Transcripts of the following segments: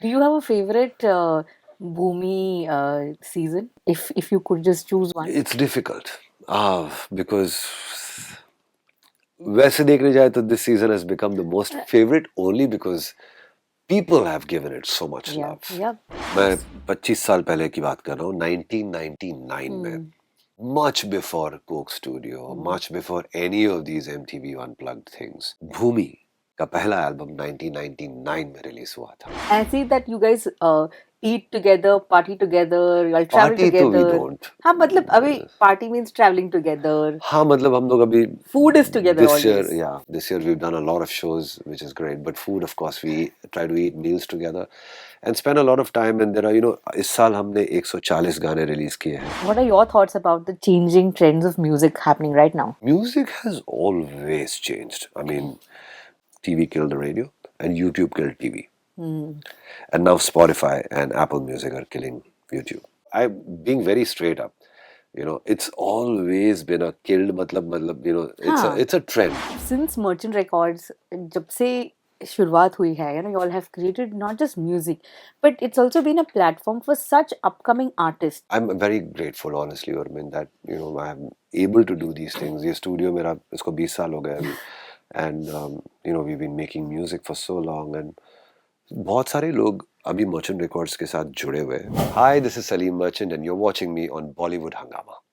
Do you have a favorite Bhumi season? If you could just choose one. It's difficult because वैसे देखने जाए तो this season has become the most favorite only because people have given it so much Yeah, love. yeah. मैं 25 साल पहले की बात कर रहा हूँ 1999 में much before Coke Studio, much before any of these MTV Unplugged things. भूमि का पहला एल्बम 1999 में रिलीज हुआ था. I see that you guys eat together, party together, you'll travel Party तो we together. don't. हाँ मतलब अभी party means traveling together. हाँ मतलब हम लोग अभी Food is together this year, always. yeah, this year we've done a lot of shows, which is great. But food, of course, we try to eat meals together and spend a lot of time. And there are, इस साल हमने 140 गाने release किए हैं. What are your thoughts about the changing trends of music happening right now? Music has always changed. I mean, TV killed the radio, and YouTube killed TV. And now Spotify and Apple Music are killing YouTube. I'm being very straight up. It's always been a killed matlab, it's a trend. Since Merchant Records, जब से शुरुआत हुई है, you all have created not just music, but it's also been a platform for such upcoming artists. I'm very grateful, honestly, Urmin, that I'm able to do these things. ये studio मेरा इसको 20 साल हो गए अभी, and we've been making music for so long, and बहुत सारे लोग अभी Merchant Records के साथ जुड़े हुए हैं. Hi, this is Salim Merchant, and you're watching me on Bollywood Hangama.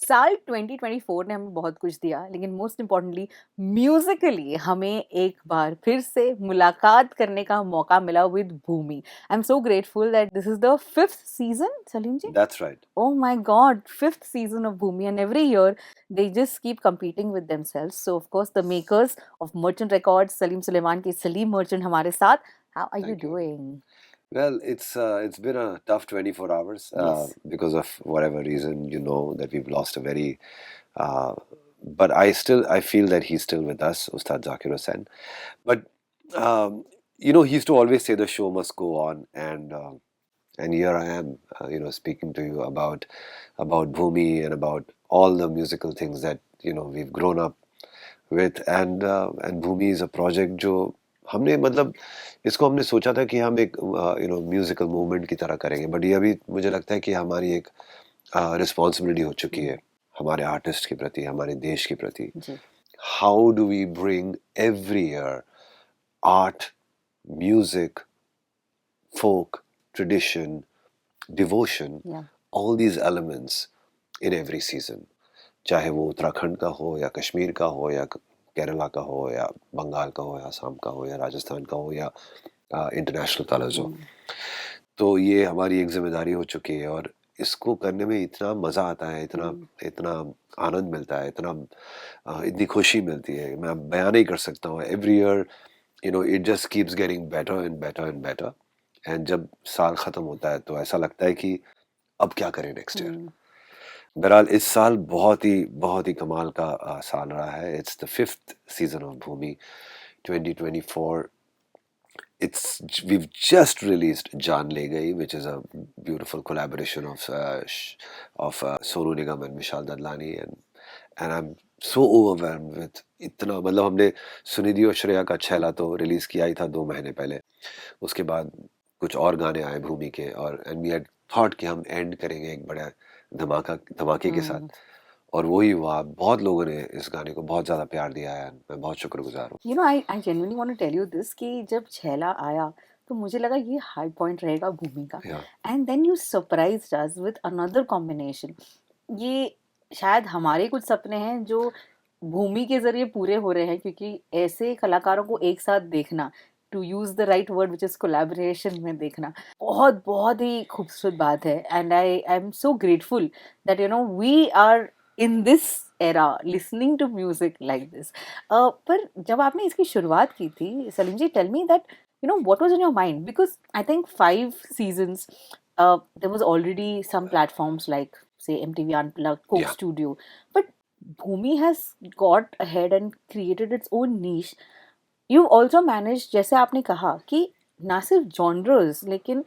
साल 2024 ने हमें बहुत कुछ दिया, लेकिन मोस्ट इम्पोर्टेंटली म्यूजिकली हमें एक बार फिर से मुलाकात करने का मौका मिला with Bhoomi. I am so grateful that this is the 5th season. Salim ji, That's right. oh my god, 5th season of Bhumi, and every year they just keep competing with themselves. So of course the makers of Merchant Records, Salim Suleiman के Salim Merchant हमारे साथ. How are you Thank you. doing? Well, it's been a tough 24 hours Yes. because of whatever reason, that we've lost a very uh, but I feel that he's still with us, Ustad Zakir Hussain. But he used to always say the show must go on, and here I am, speaking to you about Bhumi and about all the musical things that we've grown up with, and Bhumi is a project जो हमने मतलब इसको हमने सोचा था कि हम एक म्यूजिकल मूवमेंट की तरह करेंगे, बट ये अभी मुझे लगता है कि हमारी एक रिस्पॉन्सिबिलिटी हो चुकी है हमारे आर्टिस्ट के प्रति, हमारे देश के प्रति. How do we bring every year art, music, folk, tradition, devotion, all these elements in every season. चाहे वो उत्तराखंड का हो या कश्मीर का हो या केरला का हो या बंगाल का हो या असम का हो या राजस्थान का हो या इंटरनेशनल कलर्स हो. तो ये हमारी एक जिम्मेदारी हो चुकी है, और इसको करने में इतना मज़ा आता है, इतना आनंद मिलता है, इतनी खुशी मिलती है, मैं बयान नहीं कर सकता हूँ. Every year it just keeps getting better and better and better. And जब साल ख़त्म होता है तो ऐसा लगता है कि अब क्या करें नेक्स्ट ईयर. बहरहाल इस साल बहुत ही कमाल का साल रहा है. It's the 5th season of Bhumi 2024. We've just released Jaan Le Gayi, which is a beautiful collaboration of Sonu Nigam and Vishal Dadlani, and I'm so overwhelmed with इतना, मतलब हमने सुनिधि और श्रेया का छैला तो रिलीज किया ही था 2 महीने पहले. उसके बाद कुछ और गाने आए भूमि के, और एंड वी हैड थॉट कि हम एंड करेंगे एक बड़ा धमाके के साथ, और वही हुआ. बहुत लोगों ने इस गाने को बहुत ज़्यादा प्यार दिया है, मैं बहुत शुक्रगुजार हूँ. I genuinely want to tell you this कि जब छैला आया तो मुझे लगा ये हाई पॉइंट रहेगा भूमि का, and then you surprised us with another combination. ये शायद हमारे कुछ सपने हैं जो भूमि के जरिए पूरे हो रहे हैं, क्योंकि ऐसे कलाकारों को एक साथ देखना, to use the right word which is collaboration में देखना, बहुत ही खूबसूरत बात है. And I am so grateful that we are in this era listening to music like this. पर जब आपने इसकी शुरुआत की थी, सलीम जी, tell me that what was in your mind, because I think 5 seasons there was already some platforms like say MTV Unplugged, Coke Studio, but Bhumi has got ahead and created its own niche. You've also managed, जैसे आपने कहा कि ना सिर्फ genres, लेकिन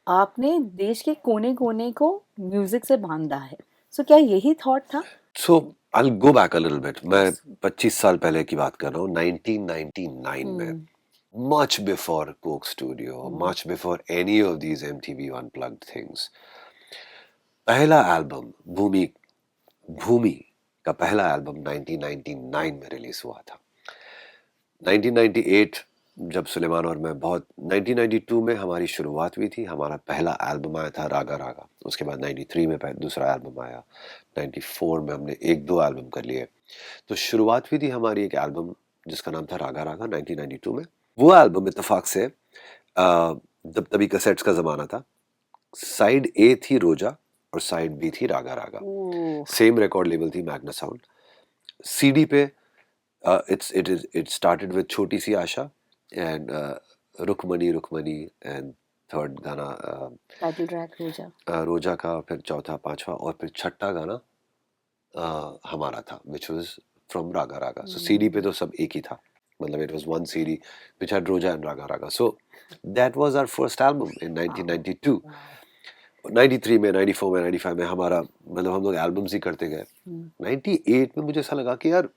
आपने देश के कोने कोने को म्यूजिक से बांधा है. So क्या यही थॉट था? So I'll go back a little bit. मैं Yes. 25 साल पहले की बात कर रहा हूँ, 1999 में, Hmm. much before Coke Studio, much before any of these MTV Unplugged things. पहला एल्बम भूमि का पहला एल्बम 1999 में रिलीज हुआ था. 1998 जब सुलेमान और मैं 1992 में हमारी शुरुआत हुई थी. हमारा पहला एल्बम आया था रागा रागा. उसके बाद 93 में दूसरा एल्बम आया. 94 में हमने एक दो एल्बम कर लिए. तो शुरुआत हुई थी हमारी एक एल्बम जिसका नाम था रागा रागा 1992 में. वो एल्बम इत्तेफाक से जब तभी कैसेट्स का जमाना था. साइड ए थी रोजा और साइड बी थी रागा रागा. सेम रिकॉर्ड लेबल थी मैग्ना साउंड. सीडी पे it started with छोटी सी आशा and Rukmani Rukmani and third गाना टाइटल ट्रैक रोजा. रोजा का, फिर चौथा पांचवा और फिर छठा गाना हमारा था which was from Raga Raga. So CD पे तो सब एक ही था. मतलब it was one CD which had रोजा and Raga Raga. So that was our first album in 1992. 93 में, 94 में, 95 में हमारा मतलब हम लोग एल्बम्स ही करते गए. 98 में मुझे ऐसा लगा कि यार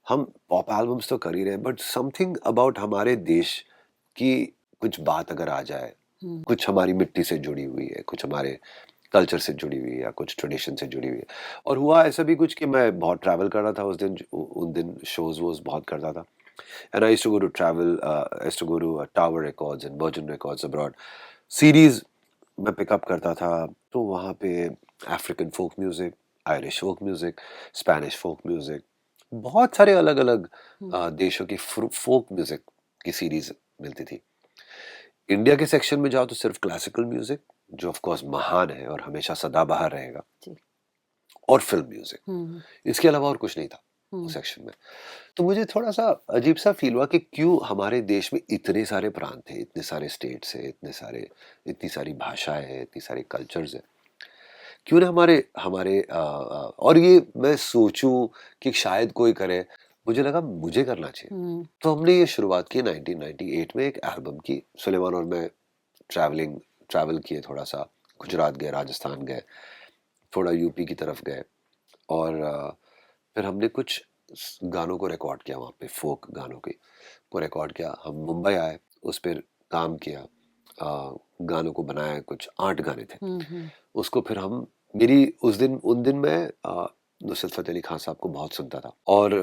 हम पॉप एल्बम्स तो कर ही रहे हैं, बट समथिंग अबाउट हमारे देश की कुछ बात अगर आ जाए, कुछ हमारी मिट्टी से जुड़ी हुई है, कुछ हमारे कल्चर से जुड़ी हुई है या कुछ ट्रेडिशन से जुड़ी हुई है. और हुआ ऐसा भी कुछ कि मैं बहुत ट्रैवल कर रहा था उन दिन शोज वोज बहुत करता था. And I used to go to travel, I used to go to Tower Records and Virgin Records abroad. Series मैं पिकअप करता था, तो वहाँ पे African folk music, Irish folk music, Spanish folk music, बहुत सारे अलग अलग देशों की फोक म्यूजिक की सीरीज मिलती थी. इंडिया के सेक्शन में जाओ तो सिर्फ क्लासिकल म्यूजिक, जो ऑफ कोर्स महान है और हमेशा सदाबहार रहेगा, और फिल्म म्यूजिक. इसके अलावा और कुछ नहीं था उस सेक्शन में. तो मुझे थोड़ा सा अजीब सा फील हुआ कि क्यों हमारे देश में इतने सारे प्रांत हैं, इतने सारे स्टेट्स हैं, इतनी सारी भाषाएं हैं, इतनी सारे कल्चर्स हैं. क्यों ना हमारे और ये मैं सोचूं कि शायद कोई करे, मुझे लगा मुझे करना चाहिए. तो हमने ये शुरुआत की 1998 में एक एल्बम की. सुलेमान और मैं ट्रैवल किए, थोड़ा सा गुजरात गए, राजस्थान गए, थोड़ा यूपी की तरफ गए, और फिर हमने कुछ गानों को रिकॉर्ड किया. वहाँ पे फोक गानों को रिकॉर्ड किया. हम मुंबई आए, उस पर काम किया, गानों को बनाया. कुछ 8 गाने थे. उसको फिर हम उन दिन मैं नुसरत फतेह अली खान साहब को बहुत सुनता था, और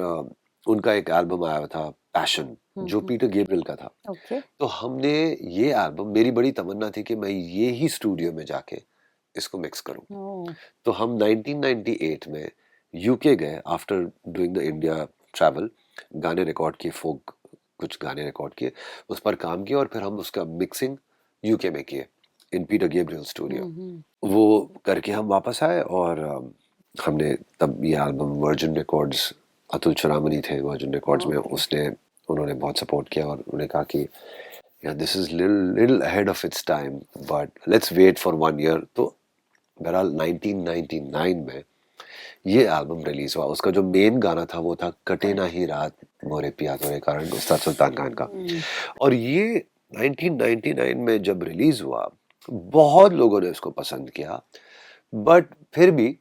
उनका एक एल्बम आया था पैशन, जो पीटर गैब्रियल का था. तो हमने ये एल्बम, मेरी बड़ी तमन्ना थी कि मैं ये ही स्टूडियो में जाके इसको मिक्स करूं. तो हम 1998 में यूके गए after doing the India travel. गाने रिकॉर्ड किए, फोक कुछ गाने रिकॉर्ड किए, उस पर काम किया, और फिर हम उसका मिक्सिंग यूके में किए इन पीटर गैब्रियल स्टूडियो. वो करके हम वापस आए, और हमने तब ये एल्बम वर्जिन रिकॉर्ड्स, अतुल चुरामनी थे वर्जिन रिकॉर्ड्स में, उन्होंने बहुत सपोर्ट किया, और उन्होंने कहा कि this is little ahead of its time, but let's wait for 1 year. तो बहरहाल 1999 में ये एल्बम रिलीज हुआ. उसका जो मेन गाना था वो था कटे ना ही रात मोरे पिया तोरे कारण, उस्ताद सुल्तान खान का. और ये 1999 में जब रिलीज हुआ, बहुत लोगों ने इसको पसंद किया, बट फिर भी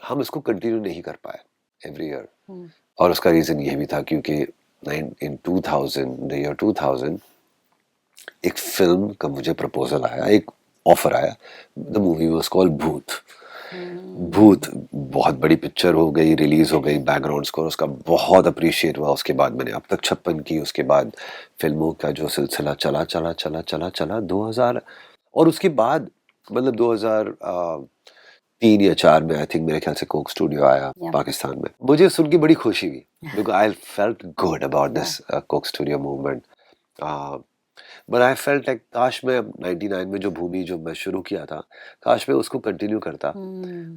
हम इसको कंटिन्यू नहीं कर पाए एवरी ईयर. और उसका रीजन ये भी था क्योंकि इन 2000, द ईयर 2000, एक फिल्म का मुझे प्रपोजल आया, एक ऑफर आया. द मूवी वाज कॉल्ड भूत. बहुत बड़ी पिक्चर हो गई, रिलीज हो गई, बैकग्राउंड स्कोर उसका बहुत अप्रिशिएट हुआ. उसके बाद मैंने अब तक 56 की. उसके बाद फिल्मों का जो सिलसिला चला 2000, और उसके बाद मतलब 2003 या 4 में आई थिंक मेरे ख्याल से कोक स्टूडियो आया पाकिस्तान में. मुझे सुन के बड़ी खुशी हुई, because I felt good about this Coke studio movement. But I felt like काश मैं 99 में जो भूमि जो मैं शुरू किया था, काश मैं उसको कंटिन्यू करता.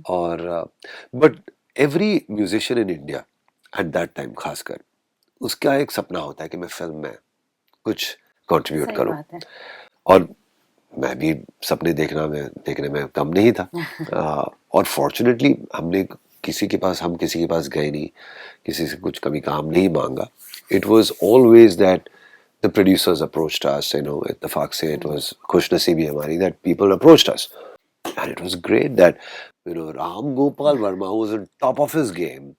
और but every musician in India at that time खासकर, उसका एक सपना होता है कि मैं फिल्म में कुछ कंट्रीब्यूट करूं. और मैं भी सपने देखने में कम नहीं था. और फॉर्चुनेटली हम किसी के पास गए नहीं, किसी से कुछ कभी काम नहीं मांगा. It was always that the producers approached us, इत्तेफाक से it was खुशनसीबी हमारी that people approached us, and it was great that Ram Gopal Verma, who was on top of his game,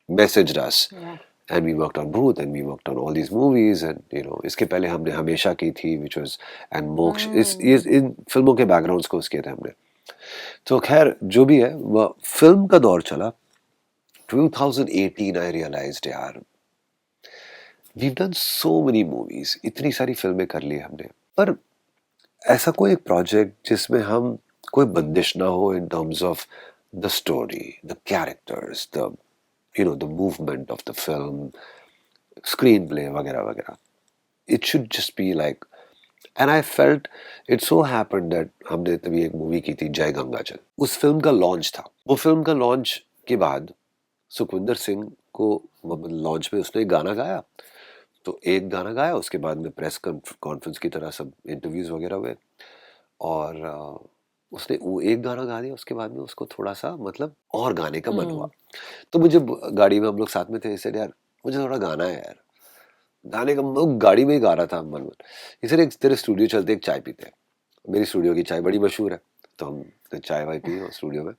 messaged us. Yeah. And we worked on Bhoot, and we worked on all these movies, and इसके पहले हमने हमेशा की थी, which was and मोक्ष, इस इन फिल्मों के बैकग्राउंड्स को किए थे हमने. तो खैर जो भी है, वह फिल्म का दौर चला. 2018 I realized यार, we've done so many movies, इतनी सारी फिल्में कर ली हमने, पर ऐसा कोई एक प्रोजेक्ट जिसमें हम कोई बंदिश ना हो in terms of the story, the characters, the movement of the film, screenplay वगैरह वगैरह. It should just be like, and I felt it so happened that हमने तभी एक मूवी की थी जय गंगाजल. उस फिल्म का लॉन्च था. वो फिल्म का लॉन्च के बाद सुखविंदर सिंह को लॉन्च में उसने एक गाना गाया. तो एक गाना गाया, उसके बाद में प्रेस कॉन्फ्रेंस की तरह सब इंटरव्यूज वगैरह हुए, और उसने वो एक गाना गा दिया. उसके बाद में उसको थोड़ा सा मतलब और गाने का मन हुआ. तो मुझे गाड़ी में हम लोग साथ में थे, इसलिए यार मुझे थोड़ा गाना है यार, गाने का गाड़ी में ही गा रहा था मन. इसलिए तेरे स्टूडियो चलते एक चाय पीते हैं. मेरी स्टूडियो की चाय बड़ी मशहूर है, तो हम चाय वाय पिए स्टूडियो में,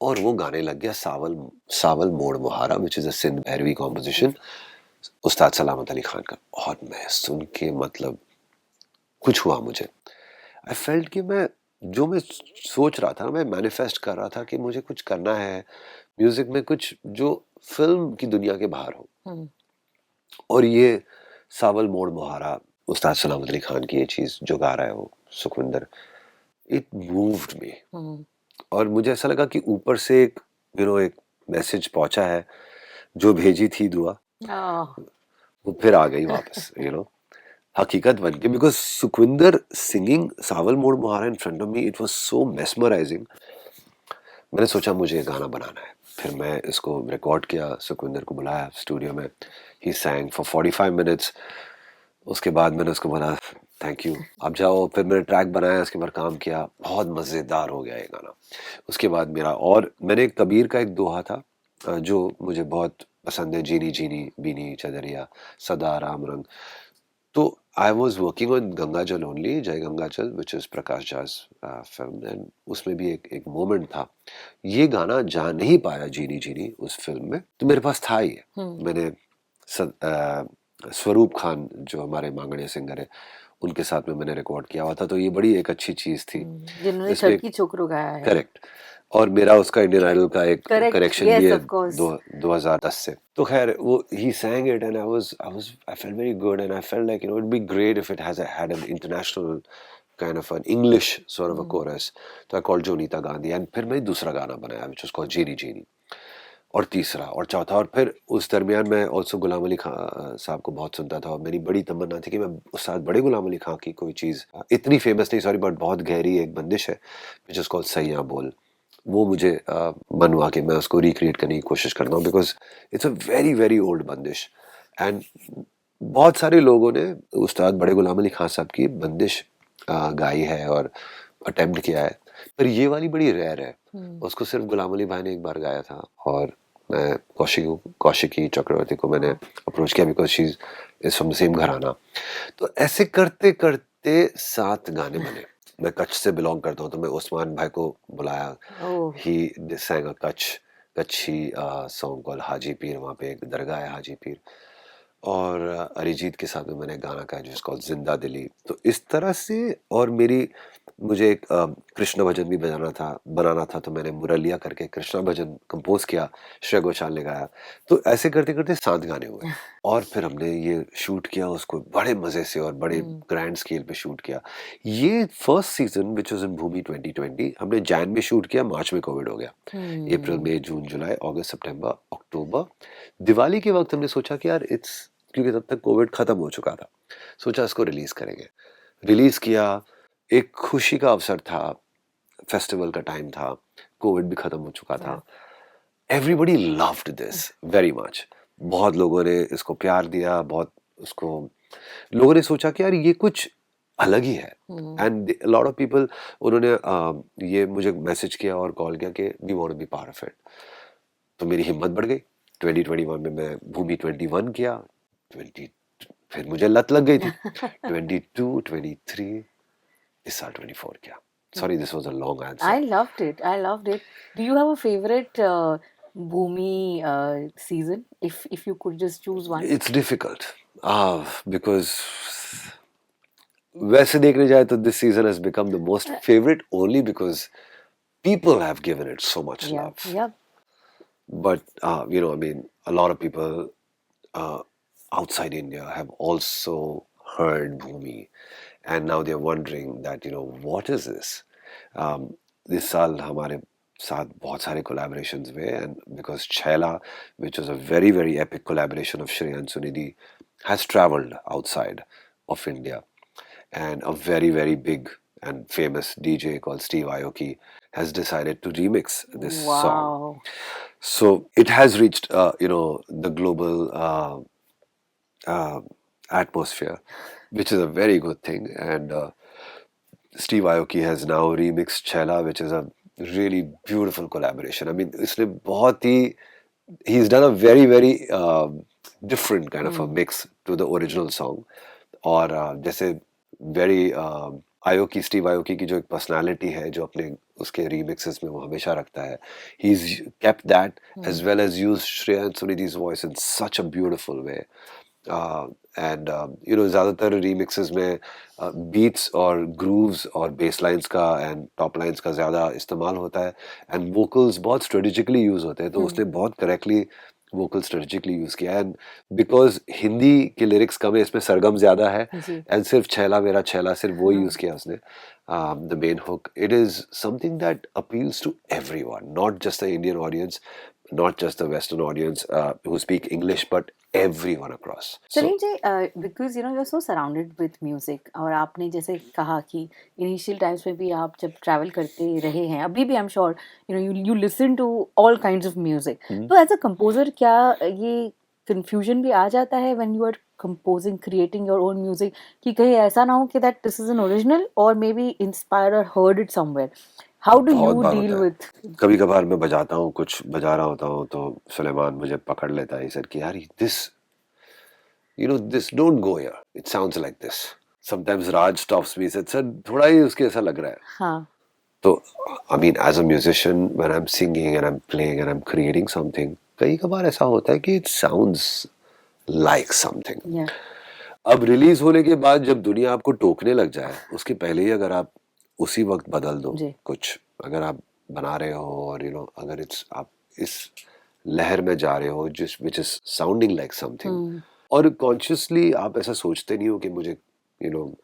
और वो गाने लग गया सावल सावल मोड़ मुहारा, which is a Sindh Bhairavi composition, Ustad Salamat Ali Khan का. और मैं सुन के मतलब कुछ हुआ मुझे. आई फेल्ट कि मैं जो मैं सोच रहा था, मैं मैनिफेस्ट कर रहा था कि मुझे कुछ करना है म्यूजिक में, कुछ जो फिल्म की दुनिया के बाहर हो. और ये सावल मोड़ मुहारा, उस्ताद सलामत अली खान की ये चीज जो गा रहा है वो सुखविंदर, इट मूव्ड मी. और मुझे ऐसा लगा कि ऊपर से एक एक मैसेज पहुंचा है, जो भेजी थी दुआ वो फिर आ गई वापस, हकीकत बन के. बिकॉज सुखविंदर सिंगिंग सावल मोड़ मुहारा in front of me, it was so mesmerising. मैंने सोचा मुझे ये गाना बनाना है. फिर मैं इसको रिकॉर्ड किया, सुखविंदर को बुलाया स्टूडियो में. ही sang for 45 minutes. उसके बाद मैंने उसको बोला थैंक यू, अब जाओ. फिर मैंने ट्रैक बनाया, उसके बाद काम किया, बहुत मज़ेदार हो गया ये गाना. उसके बाद मेरा, और मैंने कबीर का एक दोहा था जो मुझे बहुत पसंद है, जीनी जीनी बीनी चदरिया सदा राम रंग. तो I was working on Gangaajal only, Jai Gangaajal, which is Prakash Jha film, and उसमें भी एक मोमेंट था. ये गाना जा नहीं पाया जीनी जीनी उस फिल्म में, तो मेरे पास था ही है. मैंने स्वरूप खान जो हमारे मांगड़िया सिंगर है, उनके साथ में मैंने रिकॉर्ड किया हुआ था. तो ये बड़ी एक अच्छी चीज थी, जिन्होंने इसमें छटकी छोकरो गाया है. करेक्ट. और मेरा उसका इंडियन आइडल का एक Correct. करेक्शन Yes, भी है of course. 2010 से. तो खैर वो ही sang it and I felt very good, and I felt like it'd be great if it had an international kind of an English sort of a chorus. तो I called Jonita Gandhi, and फिर मैं दूसरा गाना बनाया which was called जीनी जीनी, और तीसरा और चौथा. और फिर उस दरमियान मैं ऑल्सो गुलाम अली खां साहब को बहुत सुनता था, और मेरी बड़ी तमन्ना थी कि मैं उस्ताद बड़े गुलाम अली खां की कोई चीज़, इतनी फेमस नहीं सॉरी, बट बहुत गहरी एक बंदिश है विच इज़ कॉल्ड सैयां बोल, वो मुझे बनवा के मैं उसको रिक्रिएट करने की कोशिश करता हूँ. Because it's a very very old बंदिश, एंड बहुत सारे लोगों ने उस्ताद बड़े गुलाम अली खां साहब की बंदिश गाई है और अटेम्प्ट किया है, पर ये वाली बड़ी रेयर है. उसको सिर्फ गुलाम अली भाई ने एक बार गाया था, और मैं कौशिकी चक्रवर्ती को मैंने अप्रोच किया because she is from the same घराना. तो ऐसे करते करते 7 गाने बने. मैं कच्छ से बिलोंग करता हूँ, तो मैं उस्मान भाई को बुलाया. He sang a Kutchi song called Haji Pir. वहाँ पे एक दरगाह है हाजी पीर. और अरिजीत के साथ में मैंने गाना गाया जिसको जिंदा दिली. तो इस तरह से, और मुझे एक कृष्ण भजन भी बनाना था, तो मैंने मुरलिया करके कृष्ण भजन कंपोज किया, श्रेया घोषाल ने गाया. तो ऐसे करते करते 7 गाने हुए, और फिर हमने ये शूट किया उसको बड़े मजे से और बड़े ग्रैंड स्केल पे शूट किया. ये first season which was in Bhoomi 2020 हमने जैन में शूट किया, मार्च में कोविड हो गया. अप्रैल मई जून जुलाई अगस्त सितंबर अक्टूबर, दिवाली के वक्त हमने सोचा कि यार क्योंकि तब तक कोविड खत्म हो चुका था, सोचा इसको रिलीज करेंगे. रिलीज किया, एक खुशी का अवसर था, फेस्टिवल का टाइम था, कोविड भी खत्म हो चुका था. Everybody loved this very much. बहुत लोगों ने इसको प्यार दिया, बहुत उसको लोगों ने सोचा कि यार ये कुछ अलग ही है. एंड लॉट ऑफ पीपल, उन्होंने ये मुझे मैसेज किया और कॉल किया कि we want to be part of it. तो मेरी हिम्मत बढ़ गई. 2021 में मैं भूमि 21 किया, 20 फिर मुझे लत लग गई थी. 22 23 इस साल 24 किया. Sorry, this was a long answer. I loved it. I loved it. Do you have a favorite Bhumi season? If you could just choose one. It's difficult because वैसे देखने जाए तो this season has become the most favorite only because people have given it so much Yeah, love. yeah. But you know, I mean, a lot of people uh, outside India have also heard Bhumi, and now they're wondering that, you know, what is this? This साल हमारे साथ बहुत सारे collaborations हुए, and because Chhela, which was a very very epic collaboration of Shreya and Sunidhi, has traveled outside of India, and a very very big and famous DJ called Steve Aoki has decided to remix this song. Wow. So it has reached, you know, the global uh, atmosphere, which is a very good thing. And Steve Aoki has now remixed Chhela, which is a really beautiful collaboration. I mean, he's done a very very different kind of a mix to the original song. और जैसे very आयोकी Steve आयोकी की जो एक personality है जो अपने उसके remixes में वो हमेशा रखता है, he's kept that as well as used Shreya and Sunidhi's voice in such a beautiful way. And you know, ज़्यादातर रीमिक्सेस में बीट्स और ग्रूव्स और बेस लाइंस का एंड टॉप लाइंस का ज़्यादा इस्तेमाल होता है, एंड वोकल्स बहुत स्ट्रेटेजिकली यूज़ होते हैं, तो उसने बहुत करेक्टली वोकल स्ट्रेटेजिकली यूज़ किया है। एंड बिकॉज हिंदी के लिरिक्स कम है, इसमें सरगम ज़्यादा है, जी. एंड सिर्फ छैला मेरा छैला सिर्फ वो यूज़ किया उसने, the main hook. It is something that appeals to everyone, not just the Indian audience, not just the Western audience who speak English, but everyone across. So Salim ji, because you know you're so surrounded with music, और आपने जैसे कहा कि initial times में भी आप जब travel करते रहे हैं, अभी भी I'm sure you know you listen to all kinds of music. तो as a composer क्या ये confusion भी आ जाता है when you are composing, creating your own music, कि कहीं ऐसा ना हो कि that this is an original or maybe inspired or heard it somewhere? How do बहुत you बार deal होता है. with? कभी कभार मैं बजाता हूँ, कुछ बजा रहा होता हूँ, तो सुलेमान मुझे पकड़ लेता है सर कि यार this, you know, this don't go here, it sounds like this. Sometimes Raj stops me, said sir थोड़ा ही उसके ऐसा लग रहा है. हाँ. तो I mean as a musician when I'm singing and I'm playing and I'm creating something, कई कभार ऐसा होता है कि it sounds like something. Yeah. अब रिलीज होने के बाद जब दुनिया आपको टोकने लग जाए, उसके पहले ही अगर आप उसी वक्त बदल दो जी. कुछ, अगर आप बना रहे हो और यू नो अगर आप इस लहर में जा रहे हो जिस which is sounding like something, और कॉन्शियसली आप ऐसा सोचते नहीं हो कि मुझे यू नो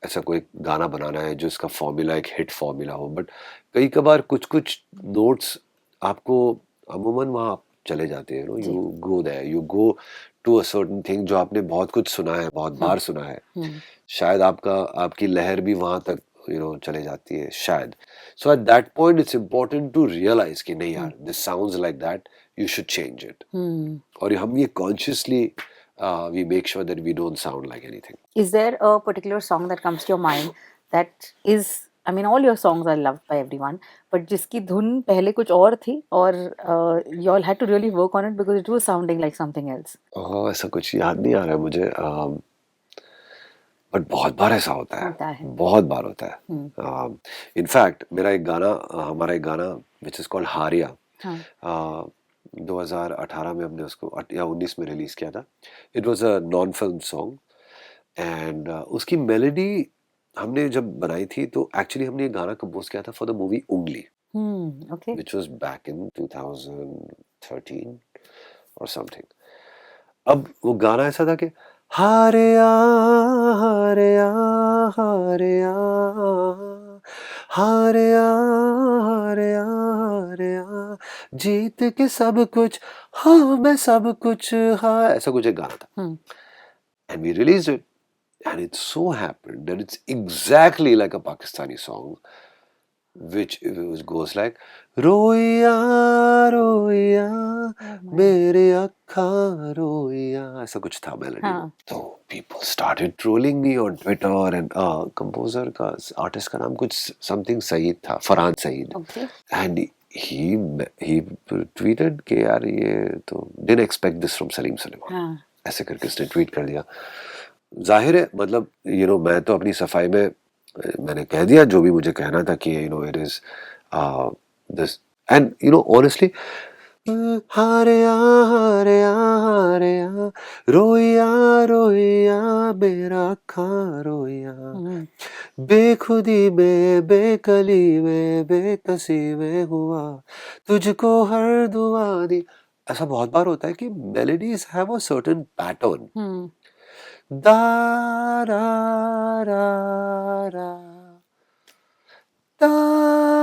ऐसा कोई गाना बनाना है जो इसका फॉर्मूला एक हिट फॉर्मूला हो, बट कई कभार कुछ कुछ नोट्स आपको अमूमन वहाँ चले जाते हैं, you go there, you go to a certain thing जो आपने बहुत कुछ सुना है, बहुत बार सुना है, शायद आपकी लहर भी वहां तक यू नो चले जाती है शायद. So at that point it's important to realise कि नहीं यार this sounds like that, you should change it. और हम ये consciously we make sure that we don't sound like anything. Is there a particular song that comes to your mind that is, I mean, all your songs are loved by everyone, but जिसकी धुन पहले कुछ और थी और you all had to really work on it because it was sounding like something else? ऐसा कुछ याद नहीं आ रहा है मुझे, बट बहुत बार ऐसा होता है. बहुत बार होता है. इनफैक्ट हमारा एक गाना विच इज कॉल्ड हारिया, 2018 में हमने उसको या 19 में रिलीज किया था. It was a non film song, and उसकी मेलोडी हमने जब बनाई थी तो एक्चुअली हमने ये गाना कंपोज किया था फॉर द मूवी उंगली, Okay. which was back in 2013 or something. अब वो गाना ऐसा था कि हारिया हारिया हारिया हारिया हारिया हारिया जीत के सब कुछ, हाँ मैं सब कुछ, हाँ, ऐसा कुछ एक गाना था. And we released it, and it so happened that it's exactly like a Pakistani song, which goes like रोइया रोइया मेरे अक्खा रोइया, ऐसा कुछ था मेलोडी. तो people started trolling me on Twitter, and composer का आर्टिस्ट का नाम कुछ समथिंग सईद था, Farhan Saeed. And he tweeted कि यार ये तो didn't expect this from Salim Suleman, ऐसे करके उसने ट्वीट कर दिया. जाहिर है मतलब यू नो मैं तो अपनी सफाई में मैंने कह दिया जो भी मुझे कहना था कि it is this and honestly हारे आ रोइया रोइया मेरा खा रोइया बेखुदी में बेकली में बेकसी में हुआ तुझको हर दुआ दी. ऐसा बहुत बार होता है कि melodies have a certain pattern. दा रा रा रा दा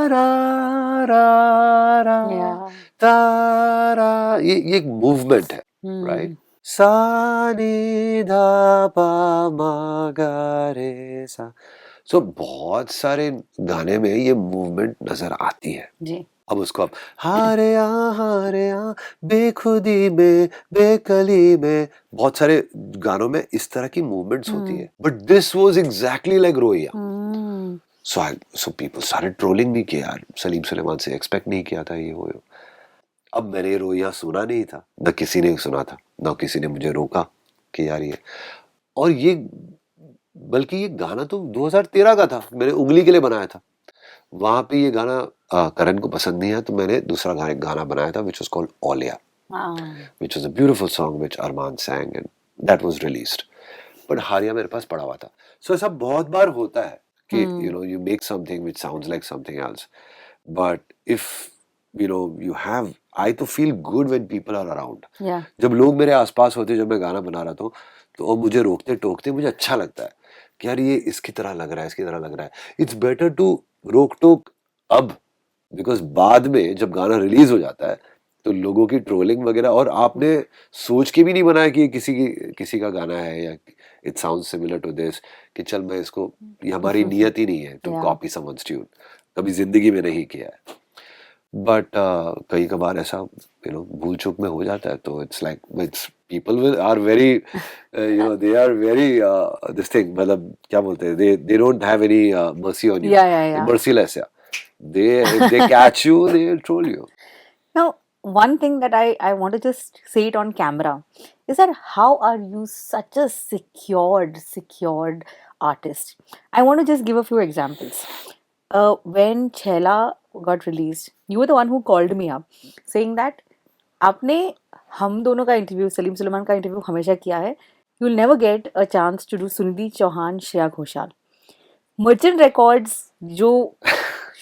रा रा रा Yeah. दा रा. ये एक मूवमेंट है, राइट. सा नी धा पा मा गा रे सा. सो बहुत सारे गाने में ये मूवमेंट नजर आती है जी. अब उसको आप हारे आ बेखुदी में बेकली में बहुत सारे गानों में इस तरह की मूवमेंट्स होती है. But this was exactly like रोइया. So people started trolling me कि यार सलीम सुलेमान से एक्सपेक्ट नहीं किया था ये हो. अब मैंने रोइया सुना नहीं था, न किसी ने सुना था, न किसी ने मुझे रोका कि यार ये. और ये बल्कि ये गाना तो 2013 का था, मैंने उंगली के लिए बनाया था. वहां पे ये गाना करण को पसंद नहीं आया तो मैंने दूसरा गाना बनाया था which was called Olia, which was a beautiful song which Arman sang and that was released. But हारिया मेरे पास पड़ा हुआ था. So ऐसा बहुत बार होता है कि you make something which sounds like something else. But if you have, I तो feel good when people are around. Yeah. जब लोग मेरे आसपास होते जब मैं गाना बना रहा था तो वो मुझे रोकते टोकते मुझे अच्छा लगता है कि यार ये इसकी तरह लग रहा है, इसकी तरह लग रहा है. इट्स बेटर टू रोक टोक अब, बिकॉज बाद में जब गाना रिलीज हो जाता है तो लोगों की ट्रोलिंग वगैरह, और आपने सोच के भी नहीं बनाया कि किसी का गाना है या it sound similar to this कि चल मैं इसको, ये हमारी नियत ही नहीं है टू कॉपी समवन्स ट्यून, कभी जिंदगी में नहीं किया है. बट कई कबार ऐसा भूल चूक में हो जाता है तो it's like it's people are very they are very this thing, मतलब क्या बोलते हैं, they don't have any mercy on you. Yeah. Merciless, yeah. If they catch you they'll troll you. Now, one thing that I want to just say it on camera is that how are you such a secured artist? I want to just give a few examples. When Chhela got released, you were the one who called me up saying that आपने हम दोनों का interview, Salim Suleman का interview हमेशा किया है. You will never get a chance to do Sunidhi Chauhan, Shreya Ghoshal. Merchant Records जो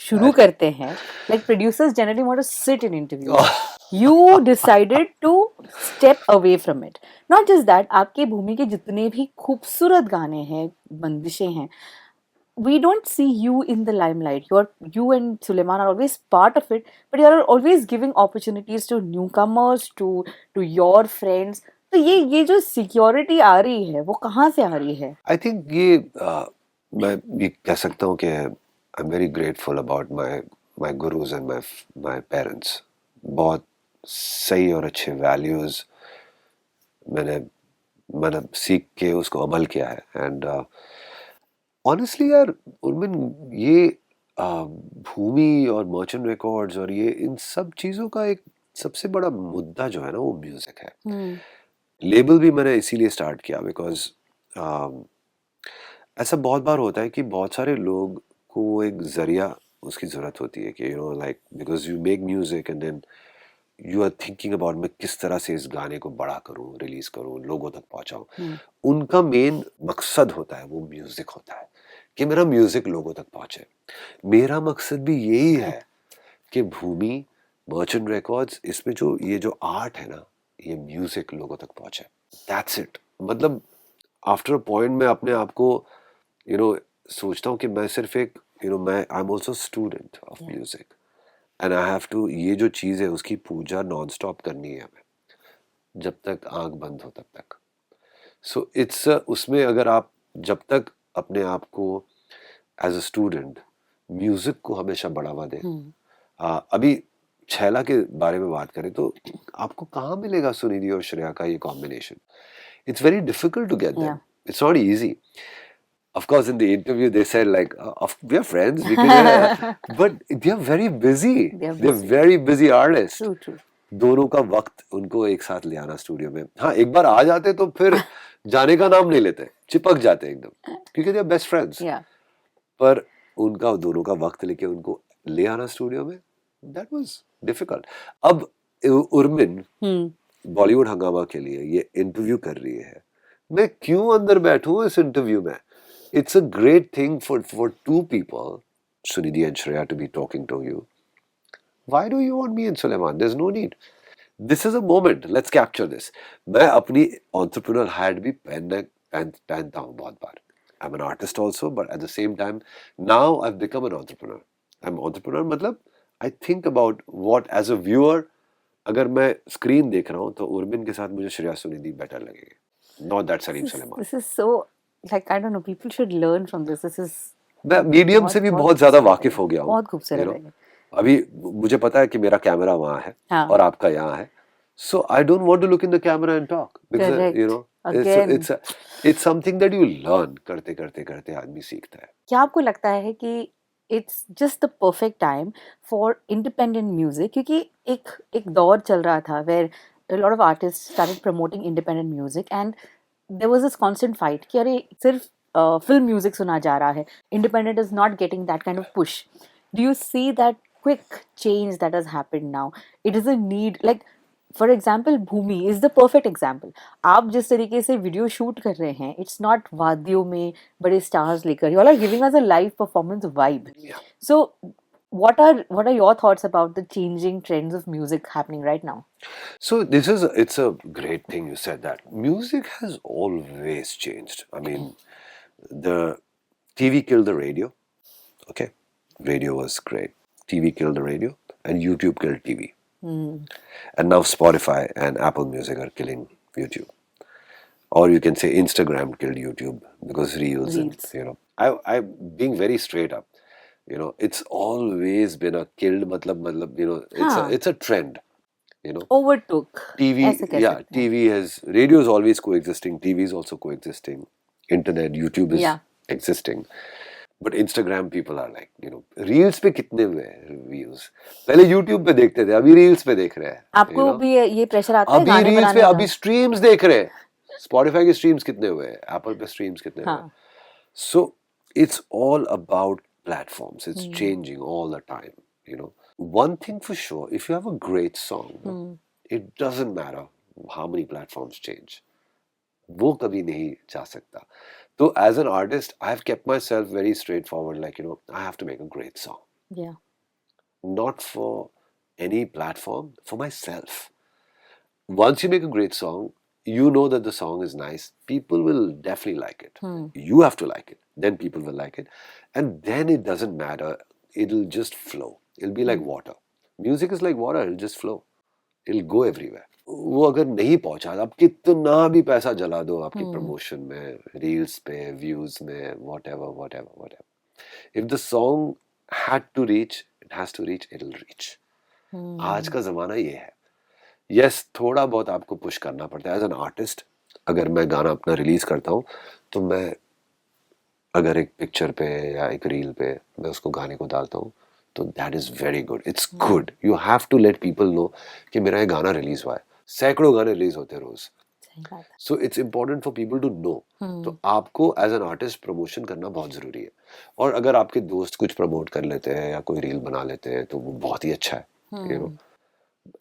शुरू करते हैं, like producers generally want to sit in interview. You decided to step away from it. Not just that, आपके भूमि के जितने भी खूबसूरत गाने हैं, बंदिशें हैं, we don't see you in the limelight. You and Suleiman are always part of it, but you are always giving opportunities to newcomers, to your friends. तो ये जो security आ रही है वो कहाँ से आ रही है? I think ये मैं ये कह सकता हूँ कि I'm very grateful about my gurus and my parents. बहुत सही और अच्छे values मैंने सीख के उसको अमल किया है. एंड ऑनेस्टली यार उर्मिन, ये भूमि और मर्चेंट रिकॉर्ड्स और ये इन सब चीज़ों का एक सबसे बड़ा मुद्दा जो है ना वो म्यूज़िक है. लेबल भी मैंने इसीलिए स्टार्ट किया बिकॉज ऐसा बहुत बार होता है कि बहुत सारे लोग को वो एक जरिया उसकी ज़रूरत होती है कि like because you make music and then you are thinking about मैं किस तरह से इस गाने को बड़ा करूं, रिलीज करूं, लोगों तक पहुंचाऊं. उनका मेन मकसद होता है, वो म्यूजिक होता है कि मेरा म्यूजिक लोगों तक पहुंचे. मेरा मकसद भी यही है कि भूमि, मर्चेंट रिकॉर्ड्स, इसमें जो ये जो आर्ट है ना, ये म्यूजिक लोगों तक पहुंचे. That's it. मतलब आफ्टर अ पॉइंट मैं अपने आप को सोचता हूँ कि मैं सिर्फ एक मैं I am also student of music and I have to, ये जो चीज़ है उसकी पूजा नॉन स्टॉप करनी है हमें जब तक आंख बंद हो तब तक. सो इट्स उसमें अगर आप जब तक अपने आप को एज अ स्टूडेंट म्यूजिक को हमेशा बढ़ावा दें. अभी छैला के बारे में बात करें तो आपको कहाँ मिलेगा सुनिधि और श्रेया का ये combination. It's very difficult to get them. It's not easy. Of course, in the interview, they said like, we are friends, we can, but they are very busy. They are very busy artists. True. दोनों का वक्त उनको एक साथ ले आना studio में. हाँ, एक बार आ जाते तो फिर जाने का नाम नहीं लेते, चिपक जाते एकदम, क्योंकि they are best friends. पर उनका दोनों का वक्त लेके उनको ले आना स्टूडियो में, दैट वाज डिफिकल्ट. अब उर्मिन बॉलीवुड हंगामा के लिए ये इंटरव्यू कर रही है, मैं क्यों अंदर बैठूं इस इंटरव्यू में? It's a great thing for two people, Sunidhi and Shreya, to be talking to you. Why do you want me and Suleiman? There's no need. This is a moment. Let's capture this. मैं अपनी entrepreneur hat भी पहनता हूँ बहुत बार. I'm an artist also, but at the same time, now I've become an entrepreneur. I'm an entrepreneur मतलब I think about what as a viewer, अगर मैं screen देख रहा हूँ तो उर्मिन के साथ मुझे श्रेया सुनिधि बेटर लगेंगे. Not that Salim Suleiman. This is so, like, I don't know, people should learn from this. This is मैं मीडियम से भी बहुत ज्यादा वाकिफ हो गया हूँ. बहुत खूबसूरत है. अभी मुझे पता है कि मेरा कैमरा वहाँ है और आपका यहाँ है. So I don't want to look in the camera and talk because you know it's something that you learn. करते करते करते आदमी सीखता है. क्या आपको लगता है कि it's just the perfect time for independent music, क्योंकि एक दौर चल रहा था where a lot of artists started promoting independent music and there was this constant fight कि अरे सिर्फ film music सुना जा रहा है, independent is not getting that kind of push. Do you see that quick change that has happened now? It is a need, like for example Bhumi is the perfect example. आप जिस तरीके से video shoot कर रहे हैं, it's not वादियों में बड़े stars लेकर, you all are giving us a live performance vibe. Yeah. So what are your thoughts about the changing trends of music happening right now? So it's a great thing you said that. Music has always changed. I mean, the TV killed the radio. Okay, radio was great. TV killed the radio, and YouTube killed TV. And now Spotify and Apple Music are killing YouTube. Or you can say Instagram killed YouTube because reels. And, you know, I being very straight up. You know, it's always been a killed. Matlab, you know, it's a trend. You know, overtook TV. Yeah, TV has radio is always coexisting. TV is also coexisting. Internet, YouTube is existing. But Instagram people are like, you know, reels पे कितने हुए views? पहले YouTube पे देखते थे, अभी reels पे देख रहे हैं. आपको भी ये प्रेशर आता है अभी reels पे अभी streams देख रहे हैं. Spotify के streams कितने हुए? Apple पे streams कितने हुए? So it's all about platforms. It's changing all the time. You know, one thing for sure, if you have a great song, it doesn't matter how many platforms change. वो कभी नहीं जा सकता. So as an artist, I have kept myself very straightforward. Like, you know, I have to make a great song. Yeah. Not for any platform, for myself. Once you make a great song, you know that the song is nice. People will definitely like it. You have to like it. Then people will like it. And then it doesn't matter. It'll just flow. It'll be like water. Music is like water. It'll just flow. It'll go everywhere. वो अगर नहीं पहुंचा, आप कितना भी पैसा जला दो आपकी प्रमोशन में, रील्स पे, व्यूज में, whatever. If the song had to reach, it has to reach, it'll reach. आज का जमाना ये है. Yes, थोड़ा बहुत आपको पुश करना पड़ता है. एज एन आर्टिस्ट, अगर मैं गाना अपना रिलीज करता हूँ, तो मैं अगर एक पिक्चर पे या एक रील पे मैं उसको गाने को डालता हूँ, तो that is very good. It's good. You have to let people know कि मेरा ये गाना रिलीज हुआ है. सैकड़ों गाने रिलीज होते हैं रोज. So it's important for people to know. तो आपको एज एन आर्टिस्ट प्रमोशन करना बहुत जरूरी है. और अगर आपके दोस्त कुछ प्रमोट कर लेते हैं या कोई रील बना लेते हैं, तो वो बहुत ही अच्छा है. You know,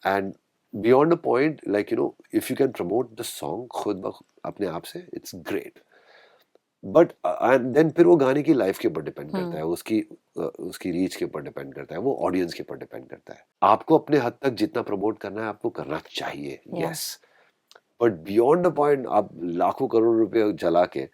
and beyond a point, like you know, if you can promote the song खुद अपने आप से, it's great. But and then फिर वो गाने की लाइफ के ऊपर डिपेंड करता है, उसकी रीच के ऊपर डिपेंड करता है, वो ऑडियंस के ऊपर डिपेंड करता है. आपको अपने हद तक जितना प्रमोट करना है आपको करना चाहिए. Yes, but beyond the point आप लाखों करोड़ रुपए जला के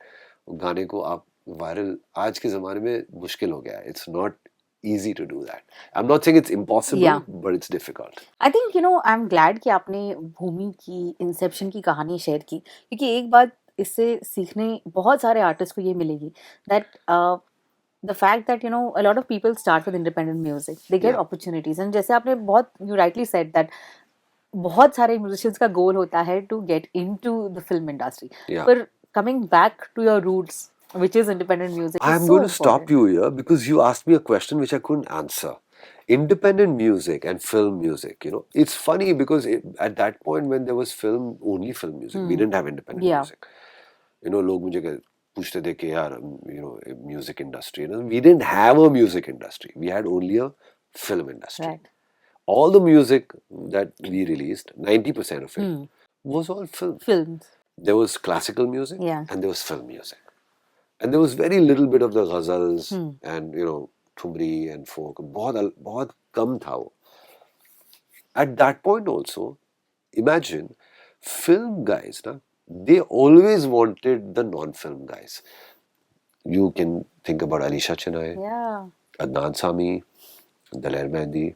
गाने को आप वायरल, आज के जमाने में मुश्किल हो गया है. It's not easy to do that. I'm not saying it's impossible, but it's difficult. I think, you know, I'm glad कि आपने भूमि की इंसेप्शन की कहानी शेयर की, क्योंकि एक बात इससे सीखने बहुत सारे आर्टिस्ट को ये मिलेगी, that the fact that, you know, a lot of people start with independent music, they get opportunities, and जैसे आपने बहुत, you rightly said that बहुत सारे musicians का goal होता है to get into the film industry. पर coming back to your roots, which is independent music. I'm going to stop you here because you asked me a question which I couldn't answer. Independent music and film music, you know, it's funny because at that point when there was only film music, we didn't have independent music. You know, लोग मुझे पूछते थे कि यार music industry, we didn't have a music industry, we had only a film industry. Right. All the music that we released, 90% of it was all film. Films. There was classical music Yeah. and there was film music. And there was very little bit of the ghazals and thumri and folk. बहुत कम था वो. At that point also, imagine film guys, they always wanted the non-film guys. You can think about Alisha Chennai, Yeah. Adnan Sami, Daler Mehndi.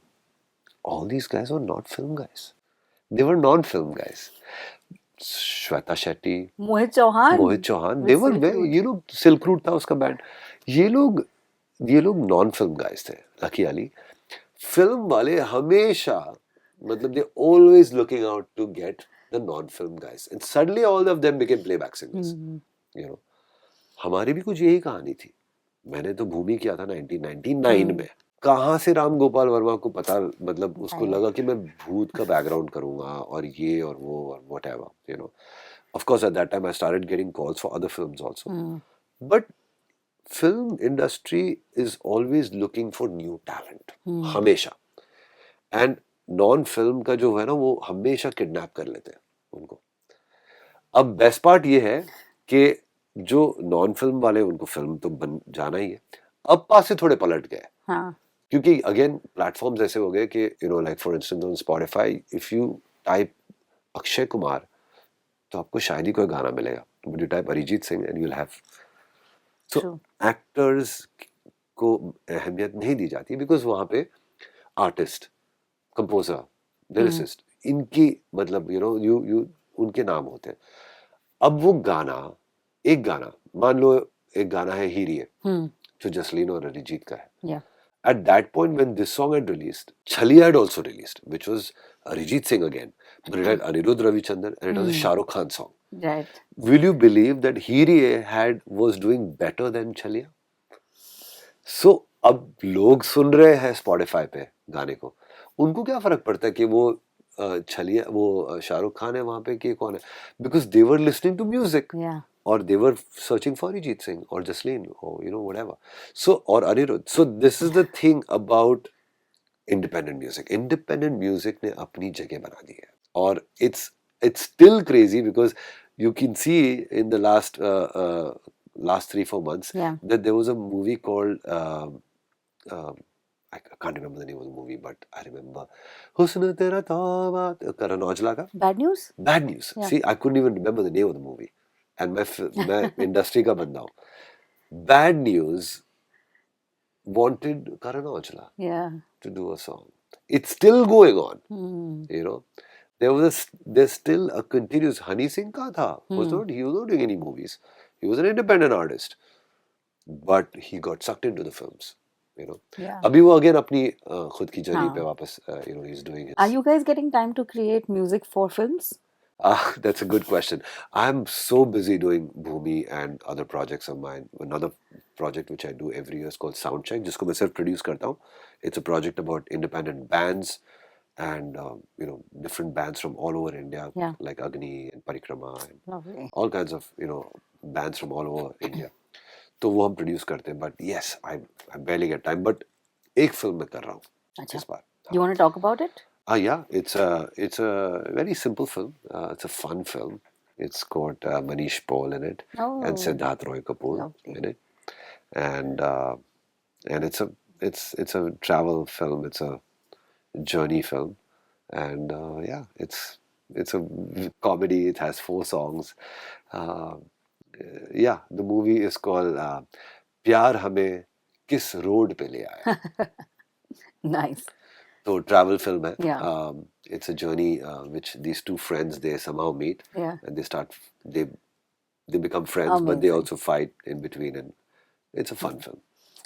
All these guys were not film guys. They were non-film guys. Shweta Shetty, Mohit Chauhan. they were very, Silk Route था उसका band. ये लोग non-film guys थे. Lucky Ali. Film वाले हमेशा, मतलब they always looking out to get the non-film guys. And suddenly all of them became playback singers. हमारी भी कुछ यही कहानी थी. मैंने तो भूमि किया था 1999 में. कहाँ से राम गोपाल वर्मा को पता, मतलब उसको लगा कि मैं भूत का बैकग्राउंड करूंगा और ये और वो और whatever, Of course, at that time I started getting calls for other films also. But film industry is always looking for new talent. हमेशा. And non-film का जो है ना, वो हमेशा किडनैप कर लेते हैं उनको. अब बेस्ट पार्ट ये है कि जो नॉन फिल्म वाले, उनको फिल्म तो बन जाना ही है. अब पास से थोड़े पलट गए. क्योंकि अगेन प्लेटफॉर्म्स ऐसे हो गए कि like for instance on Spotify, if you type Akshay Kumar तो आपको शायद ही कोई गाना मिलेगा. But you type Arijit Singh and you will have. So actors को अहमियत नहीं दी जाती बिकॉज वहां पे आर्टिस्ट, कंपोजर, लिरिसिस्ट, इनकी मतलब यू उनके नाम होते हैं. अब वो गाना, एक गाना मान लो, एक गाना है हीरिए जो जसलीन और अरिजीत का है. At that point when this song had released, Chaliya had also released, which was Arijit Singh again, but it had Anirudh Ravichandran and it was a Shah Rukh Khan song. Right. Will you believe that Hiriye was doing better than Chaliya? So अब लोग सुन रहे हैं Spotify पे गाने को, उनको क्या फर्क पड़ता है कि वो छलिया, वो शाहरुख खान है वहां पे कि कौन है, because they were listening to music. Yeah. Or they were searching for Arijit Singh or Jasleen or whatever. So, or Anirudh. So this is the thing about independent music. Independent music ने अपनी जगह बना दी है. और it's still crazy because you can see in the last 3-4 months that there was a movie called I can't remember the name of the movie, but I remember Husn Tera Tauba, Karan Aujla ka. Bad News? Bad News. Yeah. See, I couldn't even remember the name of the movie. And मैं industry का बंदा हूँ. Bad News wanted Karan Aujla to do a song. It's still going on. There's still a continuous. Honey Singh का था. He was not doing any movies. He was an independent artist, but he got sucked into the films. अभी वो again अपनी खुद की journey पे वापस he's doing it. Are you guys getting time to create music for films? That's a good question. I'm so busy doing Bhumi and other projects of mine. Another project which I do every year is called Soundcheck, जिसको मैं सिर्फ produce करता हूँ. It's a project about independent bands and different bands from all over India, like Agni and Parikrama and all kinds of bands from all over India. तो वो हम produce करते हैं. But yes, I barely get time. But एक film मैं कर रहा हूँ इस बार. You want to talk about it? Yeah, it's a very simple film. It's a fun film. It's got Manish Paul in it and Siddharth Roy Kapoor in it, and it's a travel film. It's a journey film, and it's a comedy. It has 4 songs. The movie is called प्यार हमें किस road पे ले आया. Nice. So travel film hai. It's a journey which these two friends, they somehow meet and they become friends. Amazing. But they also fight in between, and it's a fun film.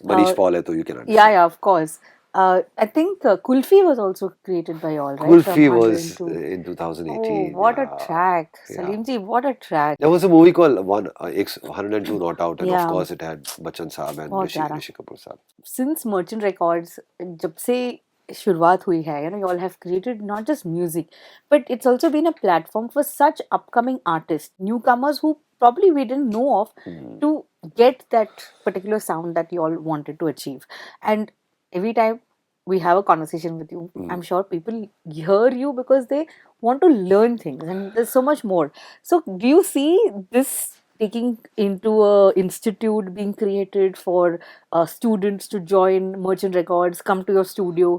Manish Paul hai, so you can understand. Yeah, of course. I think Kulfi was also created by all, right? Kulfi was in 2018. Oh, what a track. Salim ji, what a track. There was a movie called 102 Not Out, and of course it had Bachchan Saab and Rishi Kapoor Saab. Since Merchant Records, जब से शुरुआत हुई है, you all have created not just music, but it's also been a platform for such upcoming artists, newcomers who probably we didn't know of Hmm. to get that particular sound that you all wanted to achieve. And every time we have a conversation with you, Hmm. I'm sure people hear you because they want to learn things, and there's so much more. So do you see this taking into a institute being created for students to join Merchant Records, come to your studio,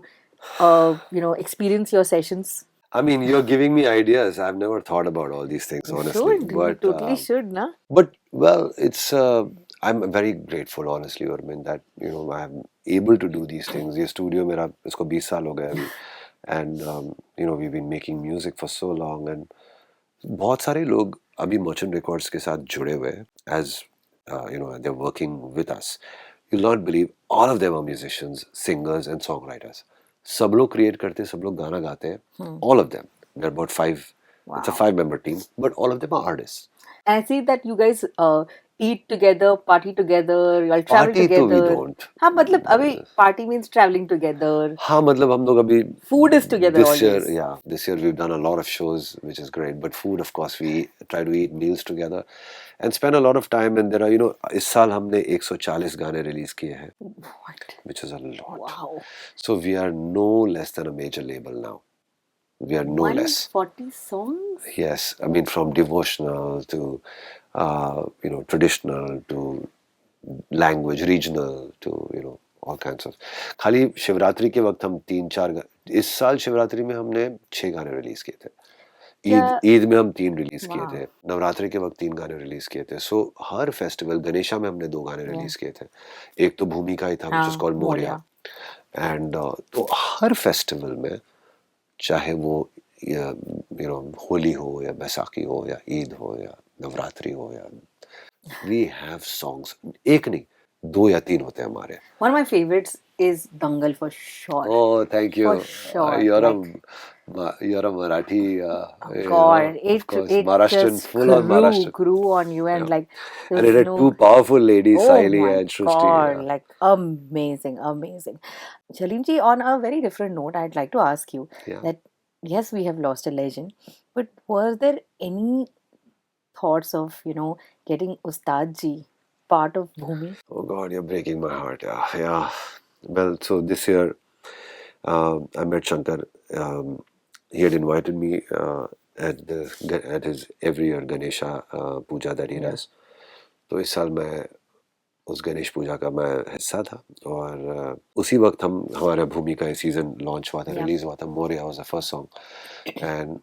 experience your sessions? I mean, you're giving me ideas. I've never thought about all these things, You honestly. should. You totally should, na? But well, it's I'm very grateful, honestly, Urmin, that I'm able to do these things. ये studio मेरा इसको 20 साल हो गए अभी, and we've been making music for so long, and बहुत सारे लोग अभी Merchant Records के साथ जुड़े हुए हैं, as they're working with us. You'll not believe, all of them are musicians, singers, and songwriters. सब लोग create करते हैं, सब लोग गाना गाते हैं. All of them. There are about five. It's a Wow. 5-member team, but all of them are artists. And I see that you guys eat together, party together, you all travel Party तो we together. don't. हाँ मतलब अभी party means traveling together. हाँ मतलब हम लोग अभी Food is together this year, always. yeah, this year we've done a lot of shows, which is great. But food, of course, we try to eat meals together and spend a lot of time. And there are, इस साल हमने 140 गाने release किए हैं, What? which is a lot. Wow. So we are no less than a major label now. We are no less. 140 songs? Yes, I mean from devotional to traditional to language, regional to all kinds of. खाली शिवरात्रि के वक्त हम 3-4 इस साल शिवरात्रि में हमने 6 गाने release किए थे. ईद में हम 3 रिलीज किए थे. नवरात्रि के वक्त 3 गाने रिलीज किए थे. सो हर फेस्टिवल, गणेशा में हमने 2 गाने रिलीज किए थे. एक तो भूमि का ही था, which is called Moriya. And तो हर फेस्टिवल में, चाहे वो होली हो या बैसाखी हो या ईद हो या नवरात्रि हो या, we have songs. एक नहीं, 2 या 3 होते हैं हमारे. One of my favorites is Dangal for sure. Oh, thank you. For sure. You're a Marathi. God, of course, it Maharashtrian, just full on Maharashtrian. grew on you, and Yeah. like there And it was had two powerful ladies, oh Saili my and Shrusti. God, Yeah. like amazing, amazing. Shalim ji, on a very different note, I'd like to ask you Yeah. that yes, we have lost a legend, but was there any thoughts of getting Ustad ji part of Bhumi? Oh God, you're breaking my heart. Yeah, yeah. Well, so this year, I met Shankar. He had invited me at his every year Ganesha puja that he does. तो इस साल मैं उस गणेश पूजा का मैं हिस्सा था, और उसी वक्त हमारा भूमि का सीजन लॉन्च हुआ था, रिलीज हुआ था. Moriya was the first song, and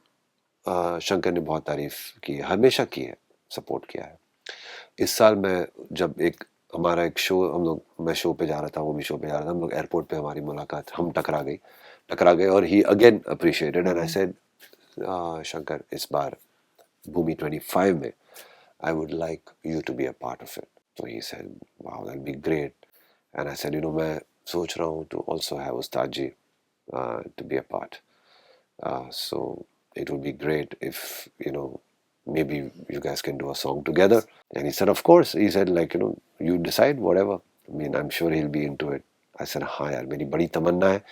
Shankar ने बहुत तारीफ की है, हमेशा की है, सपोर्ट किया है. इस साल मैं जब हमारा एक शो, मैं शो पे जा रहा था, वो भी शो पे जा रहा था, हम लोग एयरपोर्ट पे हमारी मुलाकात, हम टकरा गए, और he again appreciated, and I said, Shankar, इस बार भूमि 25 में I would like you to be a part of it. So he said, wow, that'll be great. And I said, मैं सोच रहा हूँ to also have Ustad ji to be a part. So it would be great if, maybe you guys can do a song together. And he said, of course. He said, you decide, whatever. I mean, I'm sure he'll be into it. I said, हाँ यार, मेरी बड़ी तमन्ना है.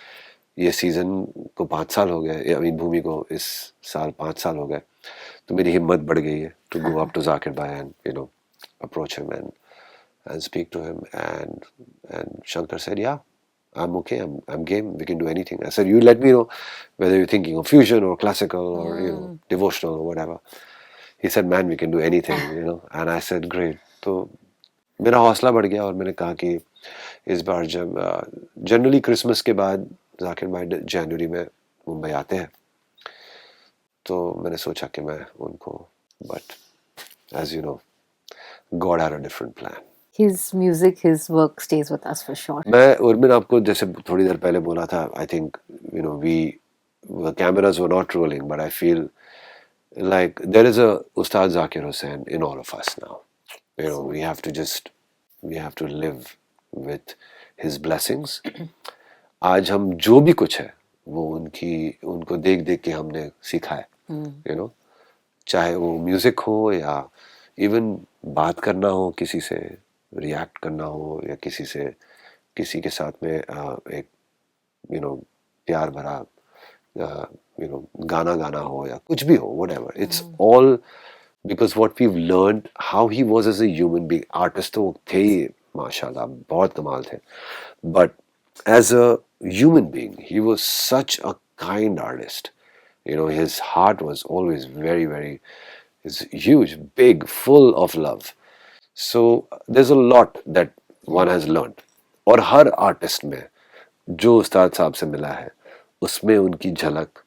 ये season को 5 साल हो गए, I mean भूमि को इस साल 5 साल हो गए, तो मेरी हिम्मत बढ़ गई है to go up to Zakir Bhai and approach him and speak to him, and Shankar said, yeah, I'm okay, I'm game, we can do anything. I said, you let me know whether you're thinking of fusion or classical or devotional or whatever. He said, man, we can do anything, and I said, great. तो मेरा हौसला बढ़ गया, और मैंने कहा कि इस बार जब जनरली क्रिसमस के बाद जाकिर भाई जनवरी में मुंबई आते हैं, तो मैंने सोचा कि मैं उनको, but as you know, God had a different plan. His music, his work stays with us for sure. मैं उर्मिन आपको जैसे थोड़ी देर पहले बोला था, I think the cameras were not rolling, but I feel like there is a Ustad Zakir Hussain in all of us now. We have to live with his blessings. आज हम जो भी कुछ है वो उनको देख के हमने सीखा है. चाहे वो म्यूजिक हो या इवन बात करना हो, किसी से रिएक्ट करना हो, या किसी के साथ में एक प्यार भरा गाना गाना हो, या कुछ भी हो, whatever. It's all because what we've learned, how he was as a human being. Artist तो थे ही, माशाल्लाह, बहुत कमाल थे. But as a human being, he was such a kind artist. You know, his heart was always very, very, is huge, big, full of love. So there's a lot that one has learned. और हर artist में जो उस्ताद साहब से मिला है उसमें उनकी झलक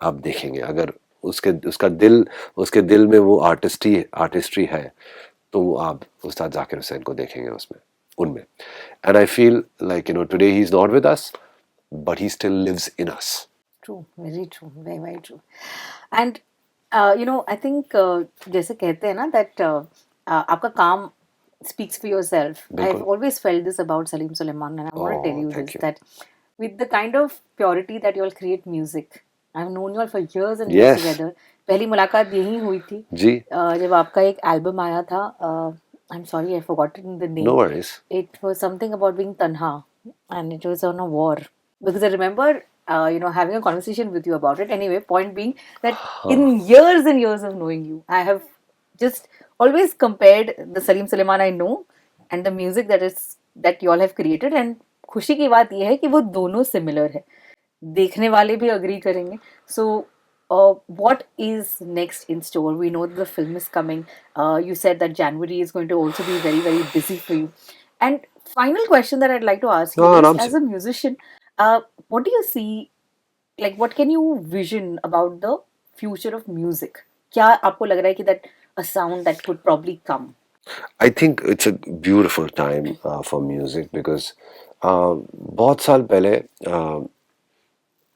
आप देखेंगे. अगर उसके दिल में वो आर्टिस्ट्री है तो वो आप उस्ताद जाकिर हुसैन को देखेंगे उनमें. And I feel like today he is not with us but he still lives in us. True, very true, very very true. And I think जैसे कहते हैं ना दैट आपका काम speaks for yourself. I've always felt this about Salim Sulaiman, and I want to tell you this, that with the kind of purity that you all create music, I've known you all for years and years together. पहली मुलाकात यही हुई थी जी, जब आपका एक album आया था. I'm sorry, I've forgotten the name. No worries. It was something about being tanha, and it was on a war. Because I remember, having a conversation with you about it. Anyway, point being that in years and years of knowing you, I have just always compared the Salim Sulaiman I know and the music that you all have created. And खुशी की बात यह है कि वो दोनों similar है. देखने वाले भी agree करेंगे. So what is next in store? We know that the film is coming. You said that January is going to also be very, very busy for you. And final question that I'd like to ask you is, as a musician, what do you see, like what can you vision about the future of music? क्या आपको लग रहा है कि that a sound that could probably come? I think it's a beautiful time for music because बहुत साल पहले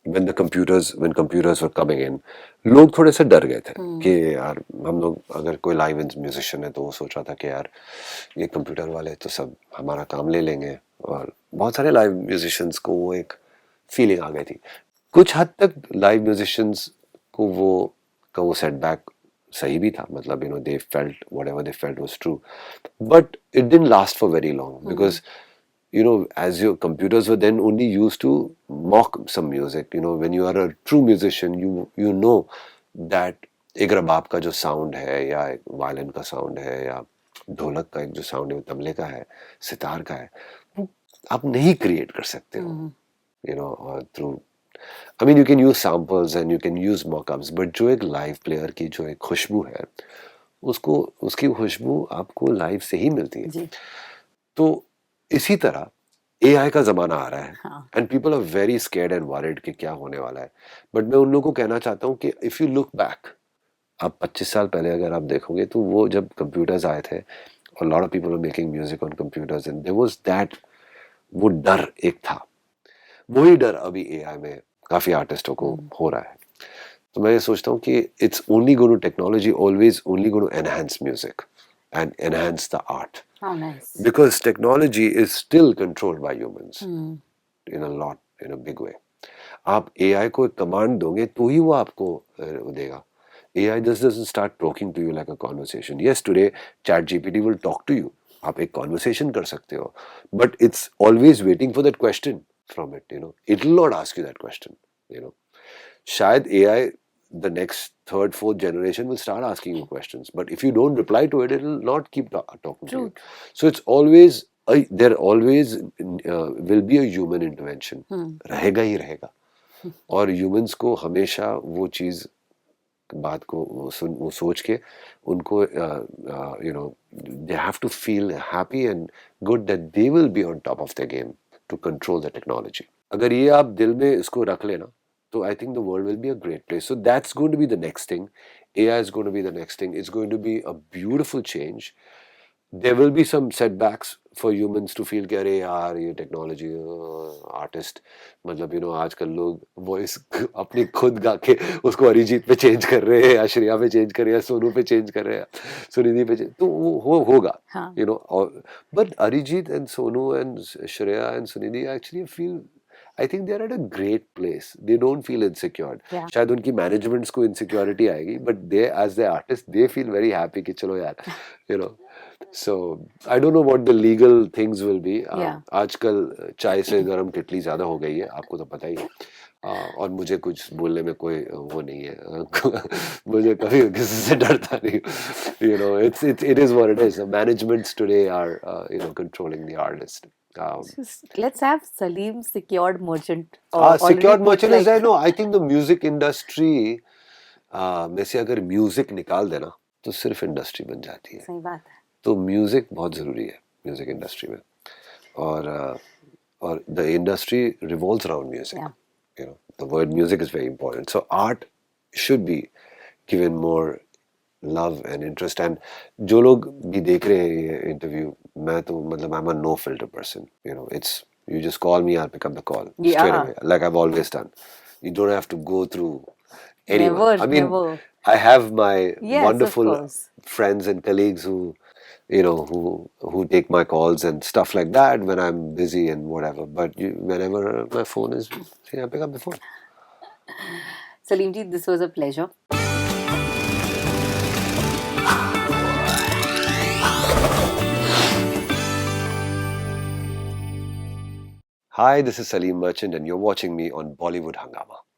when computers were coming in, लोग थोड़े से डर गए थे कि यार हम लोग अगर कोई लाइव म्यूजिशियन है तो वो सोच रहा था कि यार ये कंप्यूटर वाले तो सब हमारा काम ले लेंगे. और बहुत सारे लाइव म्यूजिशियंस को वो एक फीलिंग आ गई थी. कुछ हद तक लाइव म्यूजिशियंस को वो सेटबैक सही भी था. मतलब they felt whatever they felt was true, but it didn't last for very long because as your computers were then only used to mock some music. When you are a true musician, you know that एक रबाब का जो sound है या एक violin का sound है या ढोलक का एक जो साउंड है, तबले का है, सितार का है, वो आप नहीं क्रिएट कर सकते हो through. I mean, you can use samples and you can use mock-ups, but जो एक लाइव प्लेयर की जो एक खुशबू है उसकी खुशबू आपको लाइव से ही मिलती है. तो इसी तरह AI का जमाना आ रहा है and people are very scared and worried कि क्या होने वाला है. बट मैं उन लोगों को कहना चाहता हूँ कि इफ यू लुक बैक, आप 25 साल पहले अगर आप देखोगे तो वो जब कंप्यूटर्स आए थे और lot of people were making music on computers and there was that, वो डर एक था. वही डर अभी AI में काफी आर्टिस्टों को हो रहा है. तो मैं ये सोचता हूँ कि it's only going to technology always only going to enhance music and enhance the art. How nice. Because technology is still controlled by humans in a big way. आप AI को एक कमांड दोगे तो ही वो आपको देगा. AI just doesn't start talking to you like a conversation. Yes, today ChatGPT will talk to you. आप एक conversation कर सकते हो, but it's always waiting for that question from it. It will not ask you that question. शायद AI the next third, fourth generation will start asking you questions. But if you don't reply to it, it will not keep talking to you. So it's always, there always will be a human intervention. रहेगा ही रहेगा. और humans को हमेशा वो चीज़ बात को वो सोच के उनको they have to feel happy and good that they will be on top of their game to control the technology. अगर ये आप दिल में इसको रख लेना, so I think the world will be a great place. So that's going to be the next thing. AI is going to be the next thing. It's going to be a beautiful change. There will be some setbacks for humans to feel कि अरे यार ये technology artist मतलब आजकल लोग voice अपनी खुद गा के उसको अरिजीत पे चेंज कर रहे हैं या श्रेया पे चेंज कर रहे हैं, सोनू पे चेंज कर रहे हैं, सुनिधि पे चेंज, तो वो होगा but Arijit and Sonu and Shreya and Sunidhi actually feel I think they're at a great place. They don't feel insecure. Yeah. शायद उनकी managements को insecurity आएगी, but they as the artists they feel very happy कि चलो यार, you know. So I don't know what the legal things will be. Yeah. आजकल चाय से गरम कितली ज़्यादा हो गई है, आपको तो पता ही है. और मुझे कुछ बोलने में कोई वो नहीं है. मुझे कभी किसी से डरता नहीं. You know, it is what it is. Managements today are controlling the artist. Let's have Salim secured merchant. Secured already put merchandise, I like know. I think the music industry में से अगर म्यूजिक निकाल देना तो सिर्फ industry बन जाती है. सही बात है. तो म्यूजिक बहुत जरूरी है म्यूजिक इंडस्ट्री में. और the industry revolves around music. Yeah. You know, the word music is very important. So art should be given more love and interest. And जो लोग भी देख रहे हैं ये इंटरव्यू, मैं तो मतलब I'm a no filter person. You know, it's you just call me, I'll pick up the call straight away, like I've always done. You don't have to go through anyone. Never, I mean, never. I have my Yes, of wonderful course. friends and colleagues who who take my calls and stuff like that when I'm busy and whatever. But whenever my phone is, I pick up the phone. Salim ji, this was a pleasure. Hi, this is Salim Merchant and you're watching me on Bollywood Hungama.